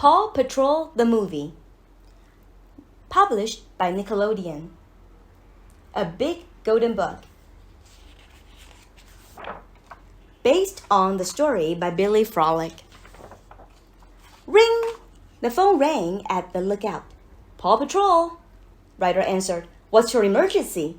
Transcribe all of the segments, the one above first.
Paw Patrol the Movie. Published by Nickelodeon. A Big Golden Bug. Based on the story by Billy Frolic. Ring! The phone rang at the lookout. Paw Patrol! Ryder answered. What's your emergency?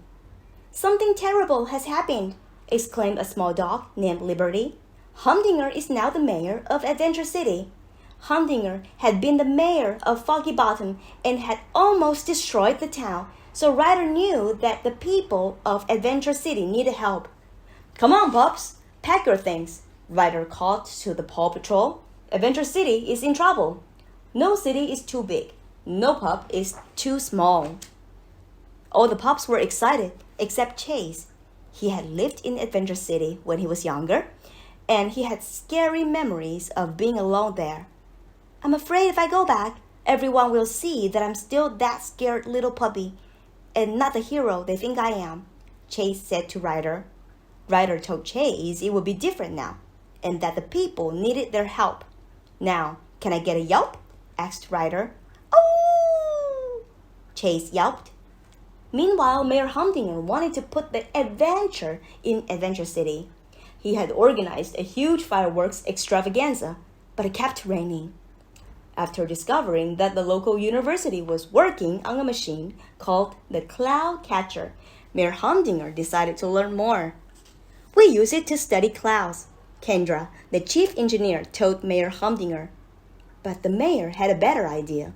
Something terrible has happened, exclaimed a small dog named Liberty. Humdinger is now the mayor of Adventure City. Humdinger had been the mayor of Foggy Bottom and had almost destroyed the town, so Ryder knew that the people of Adventure City needed help. Come on, pups, pack your things, Ryder called to the Paw Patrol. Adventure City is in trouble. No city is too big. No pup is too small. All the pups were excited except Chase. He had lived in Adventure City when he was younger, and he had scary memories of being alone there. I'm afraid if I go back, everyone will see that I'm still that scared little puppy and not the hero they think I am, Chase said to Ryder. Ryder told Chase it would be different now and that the people needed their help. Now, can I get a yelp? Asked Ryder. Oh! Chase yelped. Meanwhile, Mayor Humdinger wanted to put the adventure in Adventure City. He had organized a huge fireworks extravaganza, but it kept raining. After discovering that the local university was working on a machine called the Cloud Catcher, Mayor Humdinger decided to learn more. We use it to study clouds, Kendra, the chief engineer, told Mayor Humdinger. But the mayor had a better idea.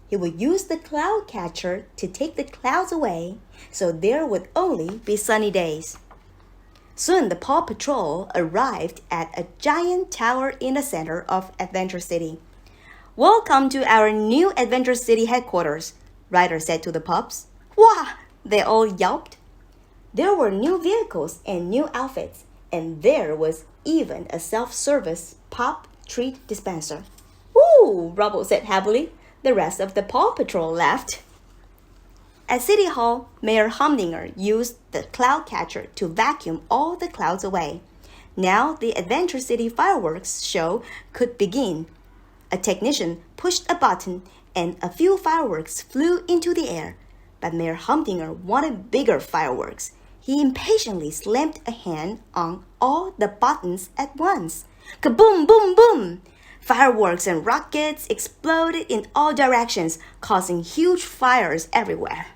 He would use the cloud catcher to take the clouds away, so there would only be sunny days. Soon the Paw Patrol arrived at a giant tower in the center of Adventure City. Welcome to our new Adventure City headquarters, Ryder said to the pups. Wah! They all yelped. There were new vehicles and new outfits, and there was even a self-service pop treat dispenser. Woo! Rubble said happily. The rest of the Paw Patrol laughed. At City Hall, Mayor Humdinger used the cloud catcher to vacuum all the clouds away. Now the Adventure City fireworks show could begin. A technician pushed a button and a few fireworks flew into the air. But Mayor Humdinger wanted bigger fireworks. He impatiently slammed a hand on all the buttons at once. Kaboom, boom, boom! Fireworks and rockets exploded in all directions, causing huge fires everywhere.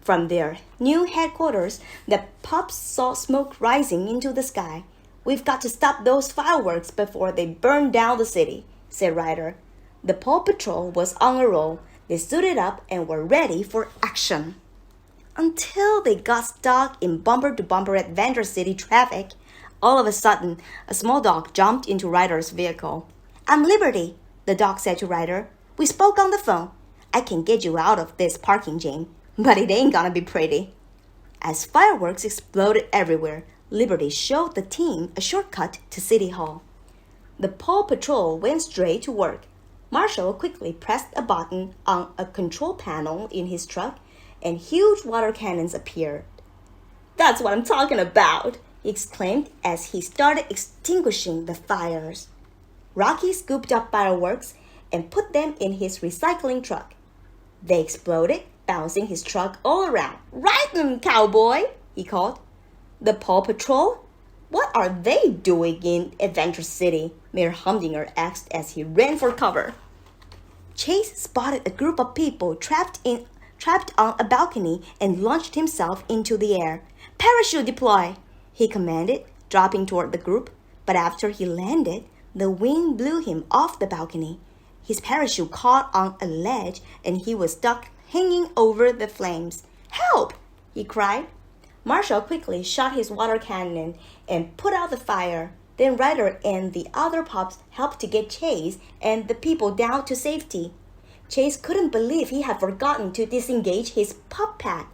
From their new headquarters, the pups saw smoke rising into the sky. We've got to stop those fireworks before they burn down the city, said Ryder. The Paw Patrol was on a roll. They suited up and were ready for action. Until they got stuck in bumper-to-bumper Adventure City traffic. All of a sudden, a small dog jumped into Ryder's vehicle. I'm Liberty, the dog said to Ryder. We spoke on the phone. I can get you out of this parking jam, but it ain't gonna be pretty. As fireworks exploded everywhere, Liberty showed the team a shortcut to City Hall. The Paw Patrol went straight to work. Marshall quickly pressed a button on a control panel in his truck, and huge water cannons appeared. That's what I'm talking about, he exclaimed as he started extinguishing the fires. Rocky scooped up fireworks and put them in his recycling truck. They exploded, bouncing his truck all around. Right on, cowboy, he called. The Paw Patrol? What are they doing in Adventure City? Mayor Humdinger asked as he ran for cover. Chase spotted a group of people trapped on a balcony and launched himself into the air. Parachute deploy, he commanded, dropping toward the group. But after he landed, the wind blew him off the balcony. His parachute caught on a ledge and he was stuck hanging over the flames. Help! He cried. Marshall quickly shot his water cannon and put out the fire. Then Ryder and the other pups helped to get Chase and the people down to safety. Chase couldn't believe he had forgotten to disengage his pup pack.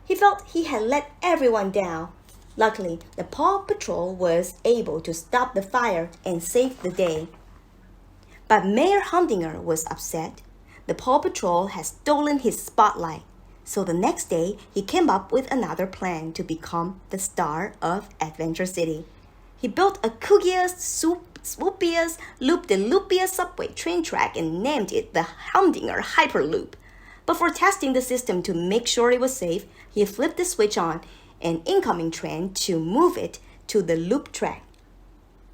He felt he had let everyone down. Luckily, the Paw Patrol was able to stop the fire and save the day. But Mayor Humdinger was upset. The Paw Patrol had stolen his spotlight. So the next day, he came up with another plan to become the star of Adventure City. He built a cookiest swoopiest, loop-de-loopiest subway train track and named it the Humdinger Hyperloop. But for testing the system to make sure it was safe, he flipped the switch on an incoming train to move it to the loop track.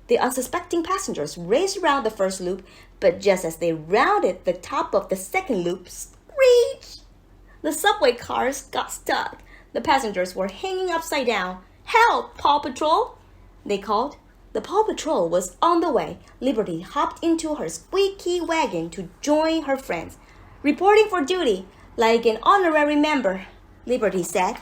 The unsuspecting passengers raced around the first loop, but just as they rounded the top of the second loop, screech! The subway cars got stuck. The passengers were hanging upside down. "Help, Paw Patrol!" they called. The Paw Patrol was on the way. Liberty hopped into her squeaky wagon to join her friends. "Reporting for duty, like an honorary member," Liberty said.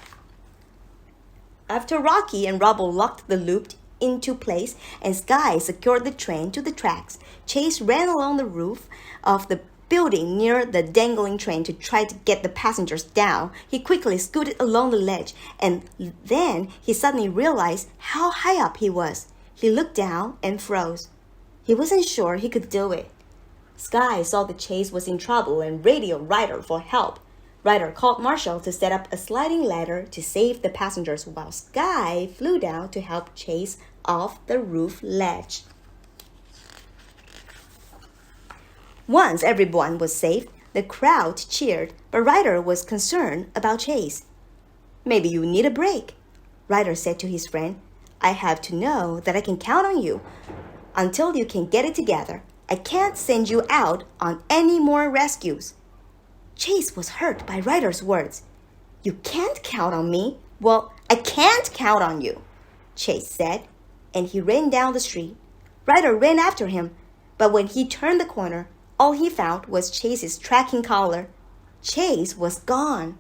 After Rocky and Rubble locked the loop into place and Sky secured the train to the tracks, Chase ran along the roof of the building near the dangling train to try to get the passengers down. He quickly scooted along the ledge, and then he suddenly realized how high up he was. He looked down and froze. He wasn't sure he could do it. Sky saw that Chase was in trouble and radioed Ryder for help. Ryder called Marshall to set up a sliding ladder to save the passengers while Sky flew down to help Chase off the roof ledge. Once everyone was safe, the crowd cheered, but Ryder was concerned about Chase. "Maybe you need a break," Ryder said to his friend. "I have to know that I can count on you. Until you can get it together, I can't send you out on any more rescues." Chase was hurt by Ryder's words. "You can't count on me." "Well, I can't count on you," Chase said, and he ran down the street. Ryder ran after him, but when he turned the corner, all he found was Chase's tracking collar. Chase was gone.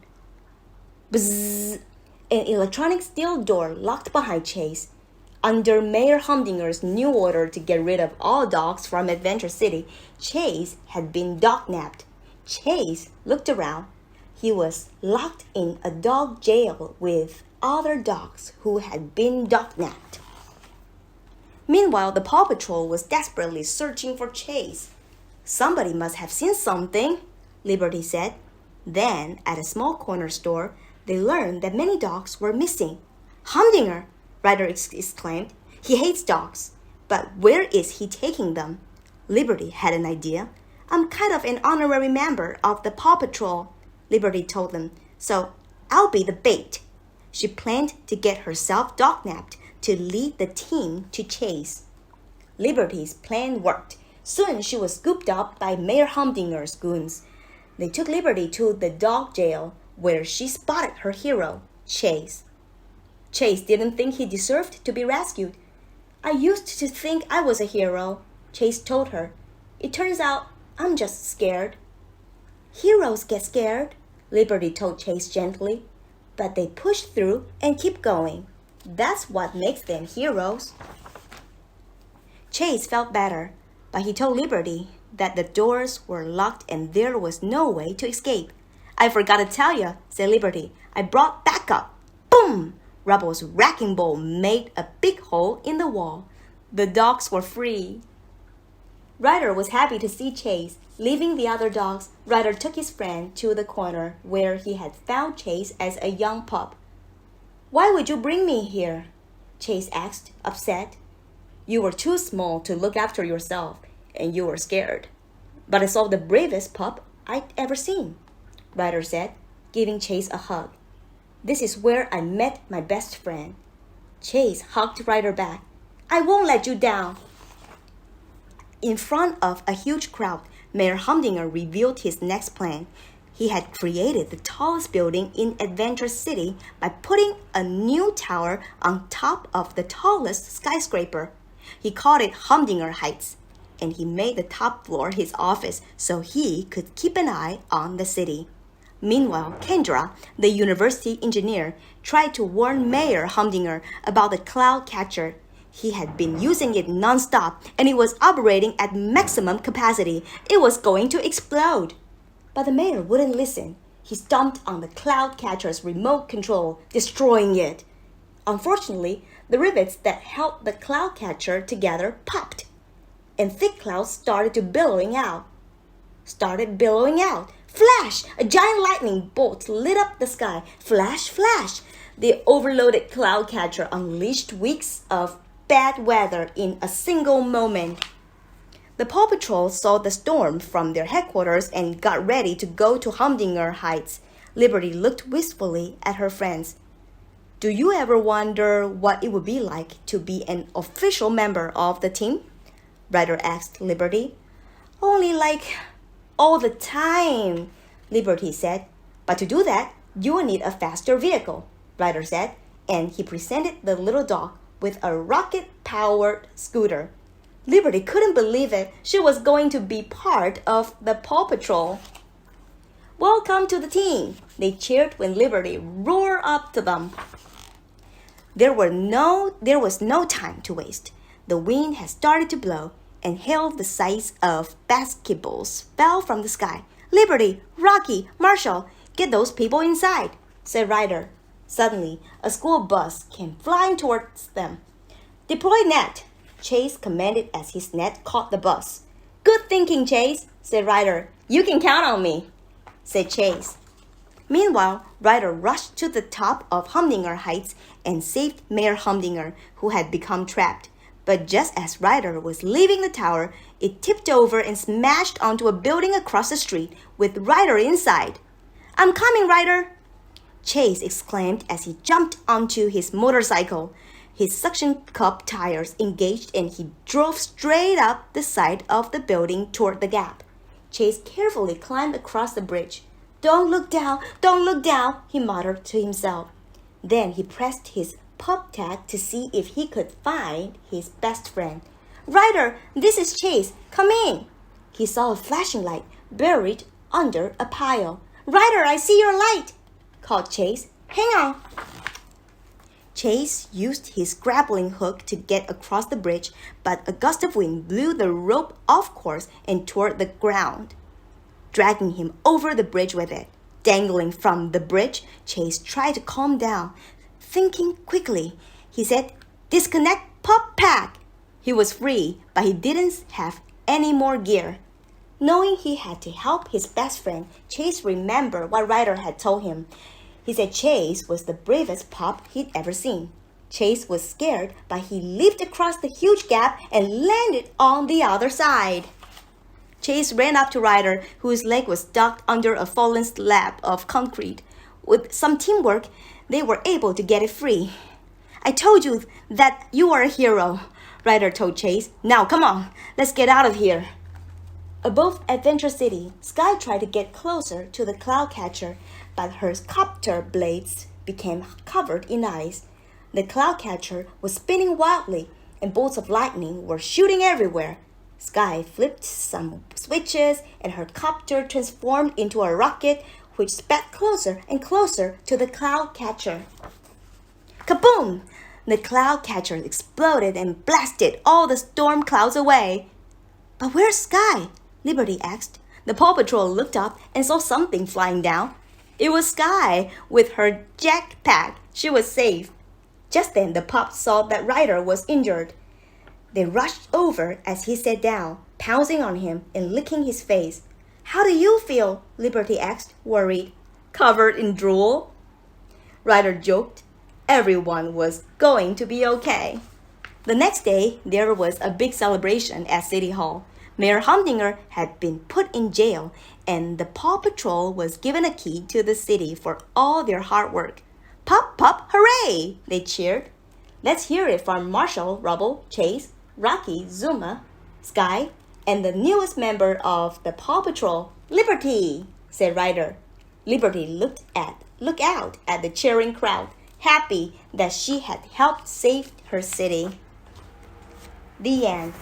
Bzzz! An electronic steel door locked behind Chase. Under Mayor Humdinger's new order to get rid of all dogs from Adventure City, Chase had been dog-napped. Chase looked around. He was locked in a dog jail with other dogs who had been dog-napped. Meanwhile, the Paw Patrol was desperately searching for Chase. "Somebody must have seen something," Liberty said. Then, at a small corner store, they learned that many dogs were missing. "Humdinger!" Ryder exclaimed. "He hates dogs. But where is he taking them?" Liberty had an idea. "I'm kind of an honorary member of the Paw Patrol," Liberty told them, "so I'll be the bait." She planned to get herself dog-napped to lead the team to Chase. Liberty's plan worked. Soon she was scooped up by Mayor Humdinger's goons. They took Liberty to the dog jail, where she spotted her hero, Chase. Chase didn't think he deserved to be rescued. "I used to think I was a hero," Chase told her. "It turns out I'm just scared." "Heroes get scared," Liberty told Chase gently. "But they push through and keep going. That's what makes them heroes." Chase felt better, but he told Liberty that the doors were locked and there was no way to escape. "I forgot to tell you," said Liberty. "I brought backup." Boom! Rubble's wrecking ball made a big hole in the wall. The dogs were free. Ryder was happy to see Chase. Leaving the other dogs, Ryder took his friend to the corner where he had found Chase as a young pup. "Why would you bring me here?" Chase asked, upset. "You were too small to look after yourself, and you were scared. But I saw the bravest pup I'd ever seen," Ryder said, giving Chase a hug. "This is where I met my best friend." Chase hugged Ryder back. "I won't let you down." In front of a huge crowd, Mayor Humdinger revealed his next plan. He had created the tallest building in Adventure City by putting a new tower on top of the tallest skyscraper. He called it Humdinger Heights, and he made the top floor his office so he could keep an eye on the city. Meanwhile, Kendra, the university engineer, tried to warn Mayor Humdinger about the cloud catcher. He had been using it nonstop, and it was operating at maximum capacity. It was going to explode. But the mayor wouldn't listen. He stomped on the cloud catcher's remote control, destroying it. Unfortunately, the rivets that held the cloud catcher together popped, and thick clouds started billowing out. Flash! A giant lightning bolt lit up the sky. Flash, flash! The overloaded cloud catcher unleashed weeks of bad weather in a single moment. The Paw Patrol saw the storm from their headquarters and got ready to go to Humdinger Heights. Liberty looked wistfully at her friends. Do you ever wonder what it would be like to be an official member of the team? Ryder asked Liberty. Only like all the time, Liberty said. But to do that, you will need a faster vehicle, Ryder said, and he presented the little dog with a rocket-powered scooter. Liberty couldn't believe it. She was going to be part of the Paw Patrol. Welcome to the team, they cheered when Liberty roared up to them. There was no time to waste. The wind had started to blow, and hail the size of basketballs fell from the sky. Liberty, Rocky, Marshall, get those people inside, said Ryder. Suddenly, a school bus came flying towards them. Deploy net, Chase commanded as his net caught the bus. Good thinking, Chase, said Ryder. You can count on me, said Chase. Meanwhile, Ryder rushed to the top of Humdinger Heights and saved Mayor Humdinger, who had become trapped. But just as Ryder was leaving the tower, it tipped over and smashed onto a building across the street with Ryder inside. I'm coming, Ryder, Chase exclaimed as he jumped onto his motorcycle. His suction cup tires engaged and he drove straight up the side of the building toward the gap. Chase carefully climbed across the bridge. Don't look down, he muttered to himself. Then he pressed his pup tag to see if he could find his best friend. Ryder, this is Chase. Come in. He saw a flashing light buried under a pile. Ryder, I see your light, called Chase. Hang on. Chase used his grappling hook to get across the bridge, but a gust of wind blew the rope off course and toward the ground, dragging him over the bridge with it. Dangling from the bridge, Chase tried to calm down. Thinking quickly, he said, Disconnect pup pack. He was free, but he didn't have any more gear. Knowing he had to help his best friend, Chase remembered what Ryder had told him. He said Chase was the bravest pup he'd ever seen. Chase was scared, but he leaped across the huge gap and landed on the other side. Chase ran up to Ryder, whose leg was stuck under a fallen slab of concrete. With some teamwork, they were able to get it free. I told you that you are a hero, Ryder told Chase. Now, come on, let's get out of here. Above Adventure City, Sky tried to get closer to the cloud catcher, but her copter blades became covered in ice. The cloud catcher was spinning wildly, and bolts of lightning were shooting everywhere. Sky flipped some switches, and her copter transformed into a rocket, which sped closer and closer to the cloud catcher. Kaboom! The cloud catcher exploded and blasted all the storm clouds away. But where's Sky? Liberty asked. The Paw Patrol looked up and saw something flying down. It was Sky with her jetpack. She was safe. Just then the pups saw that Ryder was injured. They rushed over as he sat down, pouncing on him and licking his face. How do you feel? Liberty asked, worried. Covered in drool? Ryder joked. Everyone was going to be okay. The next day, there was a big celebration at City Hall. Mayor Humdinger had been put in jail, and the Paw Patrol was given a key to the city for all their hard work. Pop, pop, hooray! They cheered. Let's hear it from Marshall, Rubble, Chase, Rocky, Zuma, Sky, and the newest member of the Paw Patrol, Liberty, said Ryder. Liberty looked out at the cheering crowd, happy that she had helped save her city. The end.